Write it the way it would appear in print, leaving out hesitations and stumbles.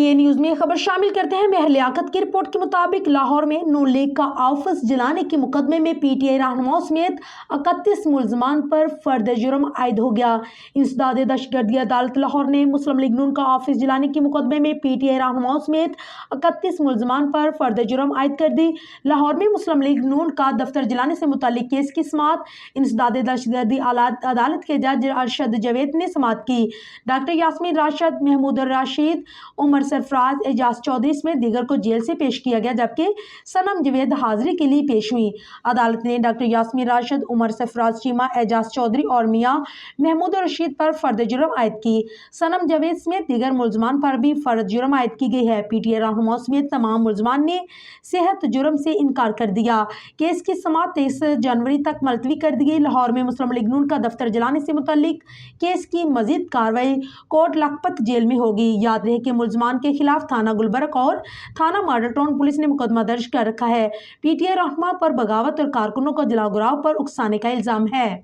PTA news میں خبر شامل کرتے ہیں۔ مہر لیاقت کی رپورٹ کے مطابق لاہور میں نون لیگ کا آفس جلانے کے مقدمے میں PTA رہنماؤں سمیت 31 ملزمان پر فرد جرم عائد ہو گیا۔ انسداد دہشت گردی عدالت لاہور نے مسلم لیگ نون کا آفس جلانے کے مقدمے میں PTA رہنماؤں سمیت 31 ملزمان پر فرد جرم عائد کر دی۔ لاہور میں مسلم لیگ نون کا دفتر جلانے سے متعلق کیس کی سماعت انسداد دہشت گردی عدالت کے جج ارشد جاوید نے سماعت کی۔ ڈاکٹر یاسمین راشد، محمود الراشد، عمر سرفراز، اعجاز چودھری سمیت دیگر کو جیل سے پیش کیا گیا، جبکہ صنم جاوید حاضری کے لیے پیش ہوئی۔ عدالت نے ڈاکٹر یاسمین راشد، عمر سرفراز چیمہ، اعجاز چودھری اور میاں محمود الرشید پر فرد جرم عائد کی۔ صنم جاوید سمیت دیگر ملزمان پر بھی فرد جرم عائد کی گئی ہے۔ PTA رہنماؤں سمیت تمام ملزمان نے صحت جرم سے انکار کر دیا۔ کیس کی سماعت 23 جنوری تک ملتوی کر دی گئی۔ لاہور میں مسلم لیگ نون کا دفتر جلانے سے متعلق کیس کی مزید کارروائی کوٹ لکھپت جیل میں ہوگی۔ یاد رہے کہ ملزمان کے خلاف تھانہ گلبرگ اور تھانہ ماڈل ٹاؤن پولیس نے مقدمہ درج کر رکھا ہے۔ PTA رہنما پر بغاوت اور کارکنوں کو جلاؤ گراؤ پر اکسانے کا الزام ہے۔